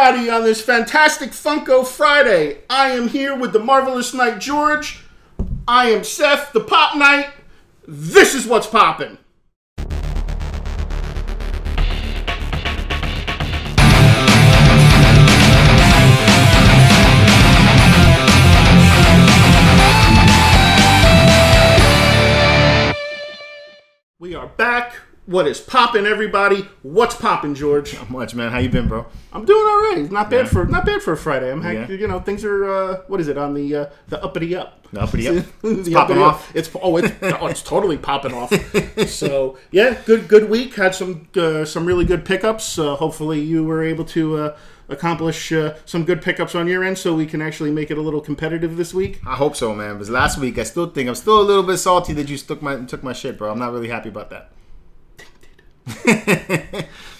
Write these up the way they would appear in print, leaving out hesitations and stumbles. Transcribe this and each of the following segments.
everybody on this fantastic Funko Friday. I am here with the marvelous Knight George. I am Seth, the Pop Knight. This is what's poppin'. We are back. What is poppin', everybody? What's poppin', George? Not much, man. How you been, bro? I'm doing all right. Not bad for a Friday. Things are what is it on the uppity up? The uppity up. It's popping off. It's totally popping off. So yeah, good week. Had some really good pickups. Hopefully you were able to accomplish some good pickups on your end, so we can actually make it a little competitive this week. I hope so, man. Because last week I'm still a little bit salty that you took my shit, bro. I'm not really happy about that.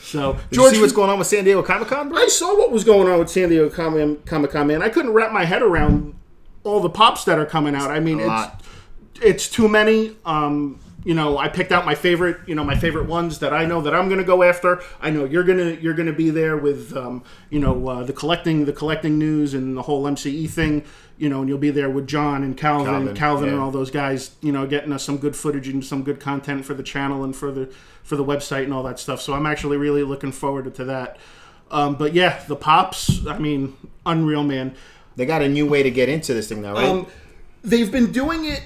So, Did you see what's going on with San Diego Comic-Con, bro? I saw what was going on with San Diego Comic-Con, man. I couldn't wrap my head around all the pops that are coming out. I mean, it's too many. I picked out my favorite ones that I know that I'm going to go after. I know you're gonna be there with the collecting news and the whole MCE thing. And you'll be there with John and Calvin and all those guys. Getting us some good footage and some good content for the channel and for the website and all that stuff. So I'm actually really looking forward to that. But yeah, the pops. I mean, unreal, man. They got a new way to get into this thing now, right? They've been doing it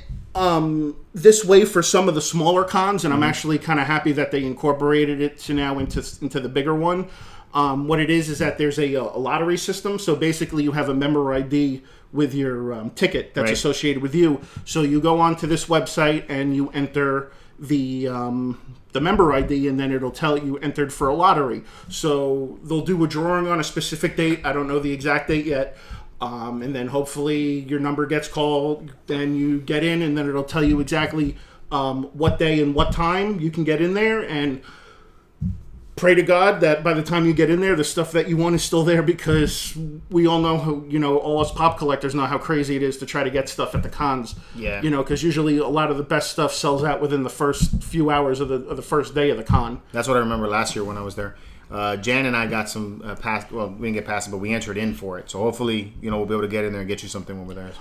this way for some of the smaller cons, and I'm actually kind of happy that they incorporated it to now into the bigger one. What it is that there's a lottery system. So basically, you have a member ID with your ticket that's associated with you. So you go onto this website and you enter the member ID, and then it'll tell you entered for a lottery. So they'll do a drawing on a specific date. I don't know the exact date yet. And then hopefully your number gets called and you get in, and then it'll tell you exactly what day and what time you can get in there, and pray to God that by the time you get in there, the stuff that you want is still there, because we all know how, all us pop collectors know how crazy it is to try to get stuff at the cons. Yeah. Because usually a lot of the best stuff sells out within the first few hours of the first day of the con. That's what I remember last year when I was there. Jan and I got some pass. Well, we didn't get past it, but we entered in for it. So hopefully, we'll be able to get in there and get you something when we're there. So.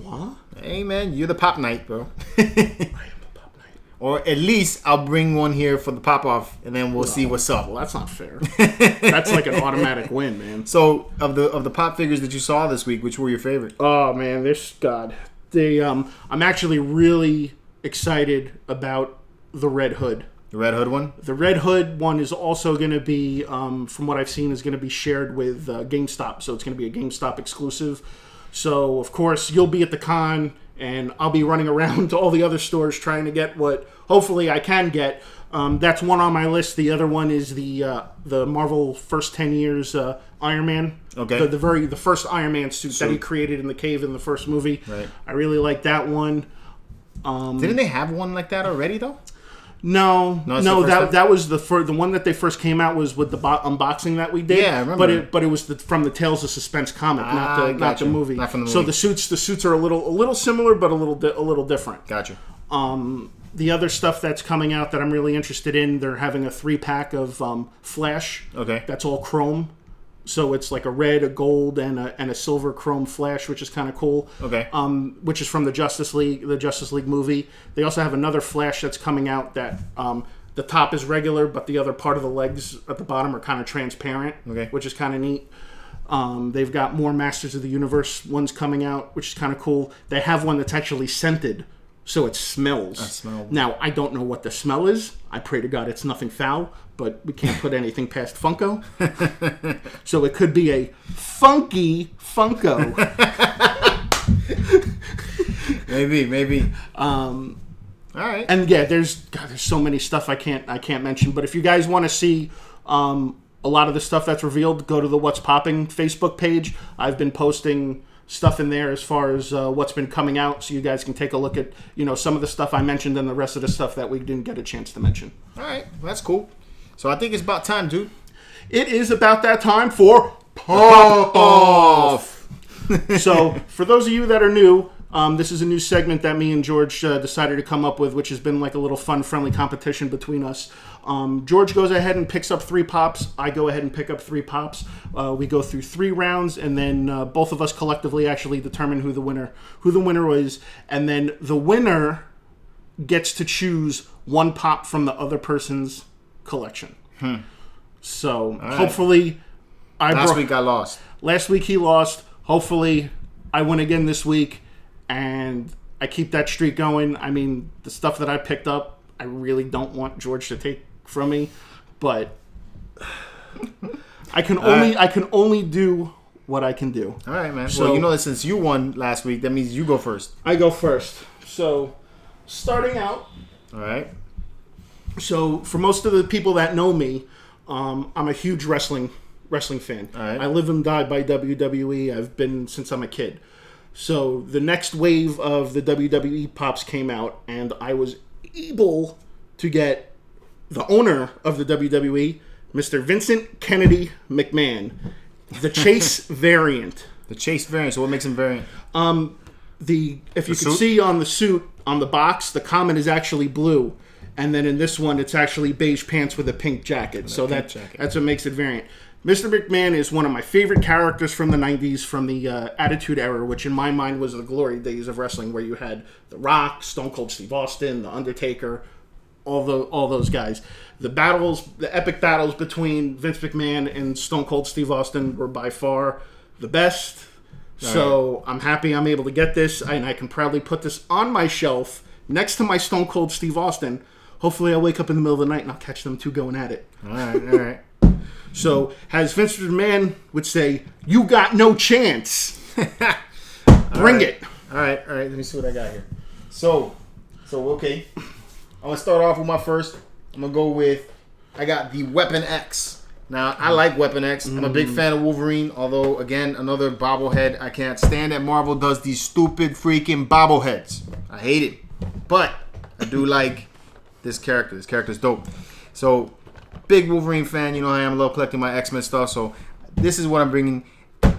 What? Hey, man, you're the Pop Knight, bro. I am the Pop Knight. Or at least I'll bring one here for the pop off, and then we'll see what's up. Well, that's not fair. That's like an automatic win, man. So, of the pop figures that you saw this week, which were your favorite? Oh man, I'm actually really excited about the Red Hood. The Red Hood one? The Red Hood one is also going to be, from what I've seen, is going to be shared with GameStop. So it's going to be a GameStop exclusive. So, of course, you'll be at the con, and I'll be running around to all the other stores trying to get what hopefully I can get. That's one on my list. The other one is the Marvel first 10 years Iron Man. Okay. The first Iron Man suit that he created in the cave in the first movie. Right. I really like that one. Didn't they have one like that already, though? No, that was the one that they first came out was with the unboxing that we did. Yeah, I remember. But it was from the Tales of Suspense comic, not the movie. Not from the movie. So the suits are a little similar, but a little different. Gotcha. The other stuff that's coming out that I'm really interested in, they're having a 3-pack of Flash. Okay. That's all chrome. So it's like a red, a gold, and a silver chrome Flash, which is kind of cool. Okay. Which is from the Justice League movie. They also have another Flash that's coming out that the top is regular, but the other part of the legs at the bottom are kind of transparent. Okay. Which is kind of neat. They've got more Masters of the Universe ones coming out, which is kind of cool. They have one that's actually scented, so it smells. Now, I don't know what the smell is. I pray to God it's nothing foul, but we can't put anything past Funko. So it could be a funky Funko. Maybe. All right. And yeah, there's so many stuff I can't mention. But if you guys want to see a lot of the stuff that's revealed, go to the What's Popping Facebook page. I've been posting stuff in there as far as what's been coming out, so you guys can take a look at some of the stuff I mentioned and the rest of the stuff that we didn't get a chance to mention. All right, well, that's cool. So I think it's about time, dude. It is about that time for Pop Off. So for those of you that are new, This is a new segment that me and George decided to come up with, which has been like a little fun, friendly competition between us. George goes ahead and picks up 3 pops. I go ahead and pick up 3 pops. We go through 3 rounds, and then both of us collectively actually determine who the winner is, and then the winner gets to choose 1 pop from the other person's collection. So hopefully, Last week I lost. Last week he lost. Hopefully, I win again this week, and I keep that streak going. I mean, the stuff that I picked up, I really don't want George to take from me, but I can only do what I can do. All right, man. So, well, you know that since you won last week, that means you go first. I go first. So, starting out. All right. So, for most of the people that know me, I'm a huge wrestling fan. All right. I live and die by WWE. I've been since I'm a kid. So, the next wave of the WWE Pops came out, and I was able to get the owner of the WWE, Mr. Vincent Kennedy McMahon, the Chase variant. The Chase variant. So what makes him variant? If you can see on the suit, on the box, the comment is actually blue. And then in this one, it's actually beige pants with a pink jacket. So that's what makes it variant. Mr. McMahon is one of my favorite characters from the 90s, from the Attitude Era, which in my mind was the glory days of wrestling, where you had The Rock, Stone Cold Steve Austin, The Undertaker, all those guys. The epic battles between Vince McMahon and Stone Cold Steve Austin were by far the best. So I'm happy I'm able to get this, and I can proudly put this on my shelf next to my Stone Cold Steve Austin. Hopefully I'll wake up in the middle of the night and I'll catch them 2 going at it. All right. So, as Vince McMahon would say, you got no chance. Bring it. All right. Let me see what I got here. So okay. I'm going to start off with my first. I'm going to go with, I got the Weapon X. Now, I like Weapon X. I'm a big fan of Wolverine, although, again, another bobblehead. I can't stand that Marvel does these stupid freaking bobbleheads. I hate it. But I do like this character. This character's dope. So, big Wolverine fan. You know I am. I love collecting my X-Men stuff. So, this is what I'm bringing.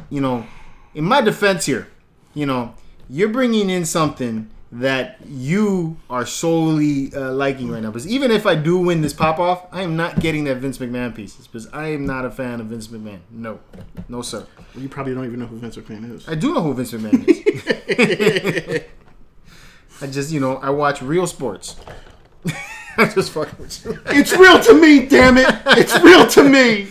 You know, in my defense here, you know, you're bringing in something that you are solely liking right now. Because even if I do win this pop-off, I am not getting that Vince McMahon pieces. Because I am not a fan of Vince McMahon. No, sir. Well, you probably don't even know who Vince McMahon is. I do know who Vince McMahon is. I just, I watch real sports. I'm just fucking with you. It's real to me, damn it. It's real to me.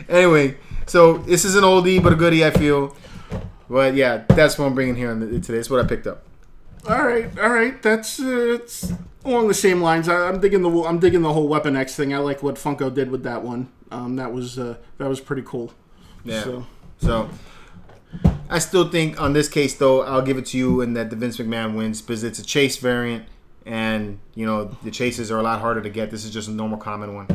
Anyway, so this is an oldie but a goodie, I feel. But yeah, that's what I'm bringing here today. That's what I picked up. All right. That's it's along the same lines. I'm digging the whole Weapon X thing. I like what Funko did with that one. That was pretty cool. Yeah. So I still think on this case though, I'll give it to you in that the Vince McMahon wins because it's a Chase variant, and the Chases are a lot harder to get. This is just a normal common one.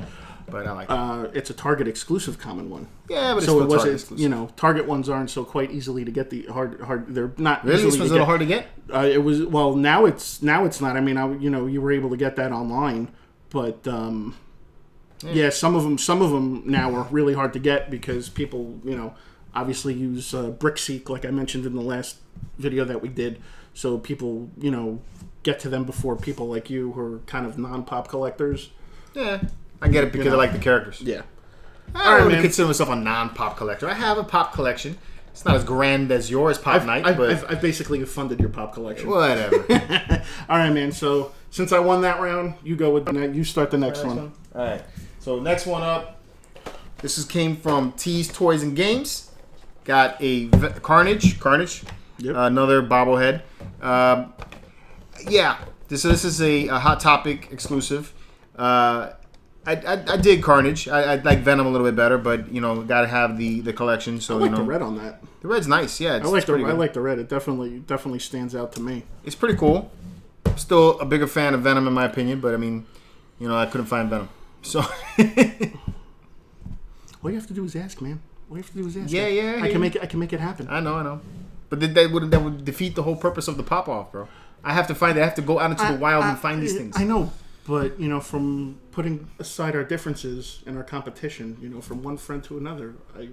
But I like it. It's a Target exclusive common one. Yeah, but it's still Target exclusive. Target ones aren't so quite easily to get. The hard. They're not really. This was a little hard to get. It was. Well, now it's not. I mean, you were able to get that online, but yeah, some of them now are really hard to get because people obviously use BrickSeek, like I mentioned in the last video that we did. So people get to them before people like you who are kind of non-pop collectors. Yeah. I get it because I like the characters. Yeah. I don't really consider myself a non-pop collector. I have a pop collection. It's not as grand as yours, Pop Night. I've basically funded your pop collection. Whatever. All right, man. So since I won that round, you start the next one. All right. So next one up. This came from T's Toys and Games. Got a Carnage. Yep. Another bobblehead. Yeah. This is a Hot Topic exclusive. I dig Carnage. I like Venom a little bit better, but gotta have the collection. So I like the red on that. The red's nice. Yeah, I like the red. It definitely stands out to me. It's pretty cool. Still a bigger fan of Venom in my opinion, but I mean, I couldn't find Venom. So all you have to do is ask, man. All you have to do is ask. Yeah. I can make it happen. I know. But that would defeat the whole purpose of the pop off, bro. I have to find it. I have to go out into the wild and find these things. I know. But, from putting aside our differences and our competition, from one friend to another, I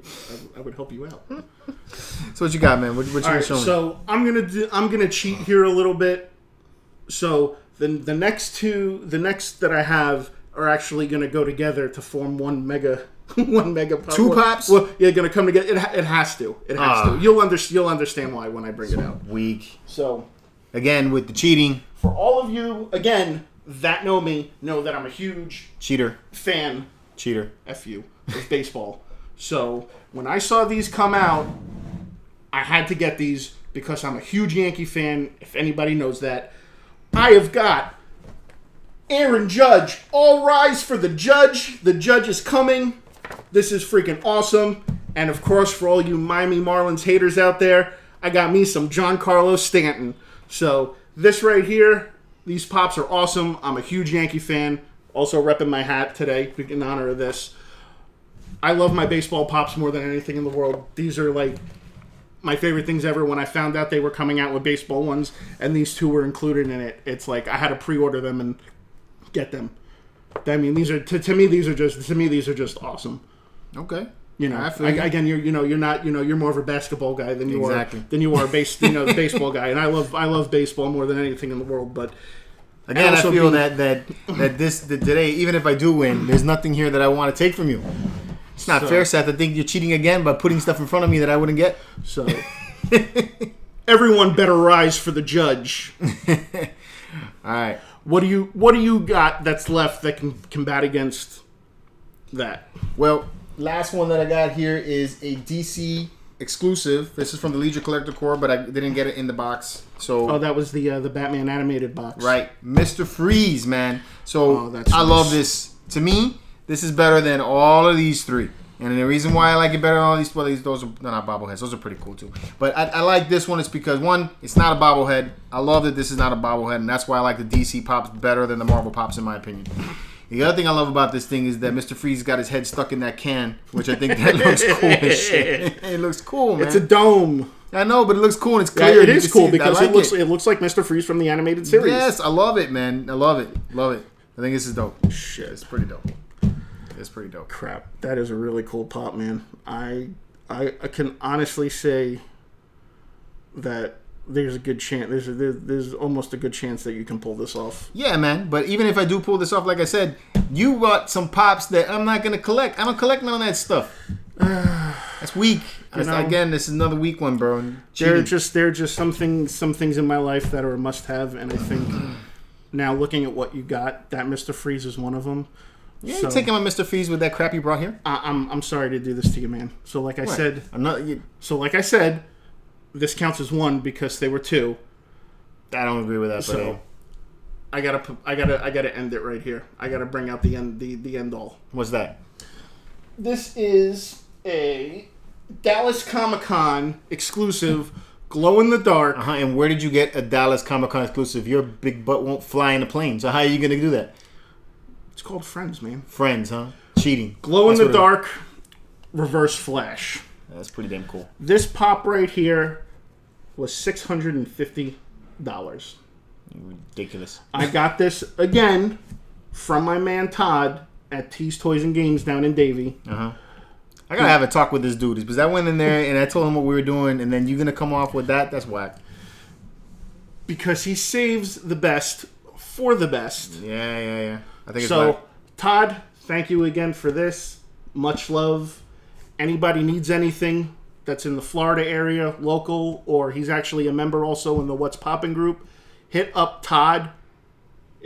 would help you out. So what you got, man? What you All right, showing? So I'm gonna cheat here a little bit. So the next that I have are actually gonna go together to form one mega pop. Two pops? Well, yeah, gonna come together. It has to. It has to. You'll understand why when I bring it out. Weak. So again with the cheating. For all of you, again, that know me, know that I'm a huge fan. F you, of baseball. So when I saw these come out, I had to get these because I'm a huge Yankee fan. If anybody knows that, I have got Aaron Judge. All rise for the Judge. The Judge is coming. This is freaking awesome. And of course, for all you Miami Marlins haters out there, I got me some Giancarlo Stanton. So this right here, these pops are awesome. I'm a huge Yankee fan. Also repping my hat today in honor of this. I love my baseball pops more than anything in the world. These are like my favorite things ever. When I found out they were coming out with baseball ones and these two were included in it, it's like I had to pre-order them and get them. I mean, these are to me these are just awesome. Okay. Again, you're more of a basketball guy than you are the baseball guy, and I love baseball more than anything in the world. But again, I feel that today, even if I do win, there's nothing here that I want to take from you. It's not fair, Seth. I think you're cheating again by putting stuff in front of me that I wouldn't get. So everyone better rise for the Judge. All right. What do you got that's left that can combat against that? Well, last one that I got here is a DC exclusive. This is from the Legion Collector Corps, but I didn't get it in the box. So that was the Batman animated box, right? Mr. Freeze, man. So that's I love this. To me, this is better than all of these three. And the reason why I like it better than all these, those are not bobbleheads. Those are pretty cool too. But I like this one. It's because one, it's not a bobblehead. I love that this is not a bobblehead, and that's why I like the DC pops better than the Marvel pops, in my opinion. The other thing I love about this thing is that Mr. Freeze got his head stuck in that can, which I think that looks cool as shit. It looks cool, man. It's a dome. I know, but it looks cool and it's clear. Yeah, it is cool because it looks like Mr. Freeze from the animated series. Yes, I love it, man. I love it. Love it. I think this is dope. Shit, it's pretty dope. It's pretty dope. Crap, that is a really cool pop, man. I can honestly say that there's a good chance. There's almost a good chance that you can pull this off. Yeah, man. But even if I do pull this off, like I said, you got some pops that I'm not gonna collect. I don't collect none of that stuff. That's weak. Again, this is another weak one, bro. There are just some things in my life that are a must-have, and I think now looking at what you got, that Mr. Freeze is one of them. Yeah, so, you taking my Mr. Freeze with that crap you brought here? I'm sorry to do this to you, man. So like I said, this counts as one because they were two. I don't agree with that. So I gotta end it right here. I gotta bring out the end all. What's that? This is a Dallas Comic-Con exclusive, glow in the dark. And where did you get a Dallas Comic-Con exclusive? Your big butt won't fly in a plane. So how are you gonna do that? It's called Friends, man. Friends, huh? Cheating. Glow in the dark, Reverse Flash. That's pretty damn cool. This pop right here was $650. Ridiculous. I got this again from my man Todd at T's Toys and Games down in Davie. I gotta have a talk with this dude because I went in there and I told him what we were doing, and then you're gonna come off with that? That's whack. Because he saves the best for the best. Yeah. I think it's so. whack. Todd, thank you again for this. Much love. Anybody needs anything that's in the Florida area, local, or he's actually a member also in the What's Poppin' group, hit up Todd.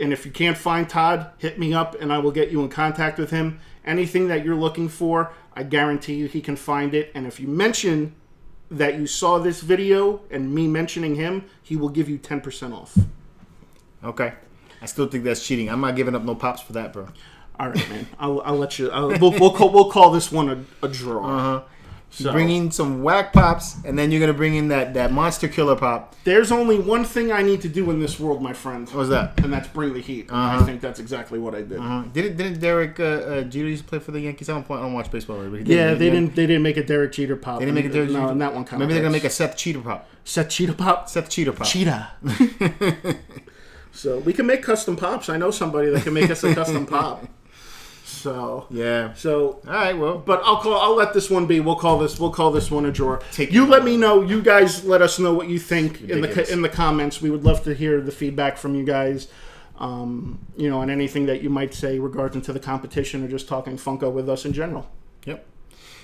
And if you can't find Todd, hit me up and I will get you in contact with him. Anything that you're looking for, I guarantee you he can find it. And if you mention that you saw this video and me mentioning him, he will give you 10% off. Okay. I still think that's cheating. I'm not giving up no pops for that, bro. All right, man. I'll let you. We'll call this one a draw. So, bringing some whack pops, and then you're gonna bring in that monster killer pop. There's only one thing I need to do in this world, my friend. What's that? And that's bring the heat. I think that's exactly what I did. Didn't Derek Jeter used to play for the Yankees at one point? I don't watch baseball. But they didn't make a Derek Jeter pop. They didn't make a Derek Jeter. No, in that one. Maybe they're gonna make a Seth Cheetah pop. Seth Cheetah pop. Seth Cheetah pop. Cheetah. So we can make custom pops. I know somebody that can make us a custom pop. So yeah. So all right, well, but I'll let this one be. We'll call this one a drawer. You let me know. You guys let us know what you think in the comments. We would love to hear the feedback from you guys. And anything that you might say regarding to the competition or just talking Funko with us in general. Yep.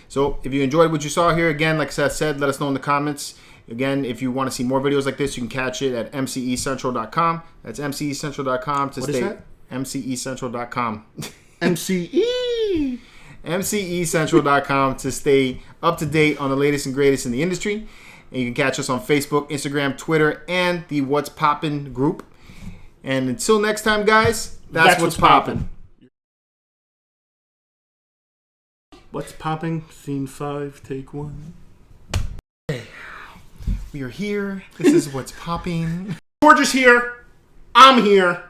So if you enjoyed what you saw here, again, like Seth said, let us know in the comments. Again, if you want to see more videos like this, you can catch it at mcecentral.com. That's mcecentral.com to stay. What is that? mcecentral.com. MCE. mcecentral.com to stay up to date on the latest and greatest in the industry. And you can catch us on Facebook, Instagram, Twitter, and the What's Poppin' group. And until next time, guys, that's what's poppin'. What's popping? Scene 5, take 1. We are here. This is what's popping. George is here. I'm here.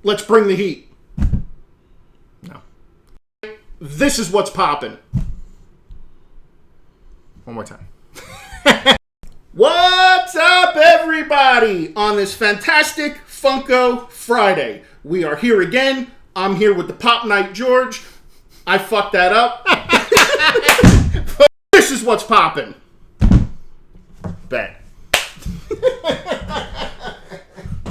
Let's bring the heat. No. This is what's popping. One more time. What's up, everybody? On this fantastic Funko Friday, we are here again. I'm here with the Pop Night George. I fucked that up. This is what's popping. Bet.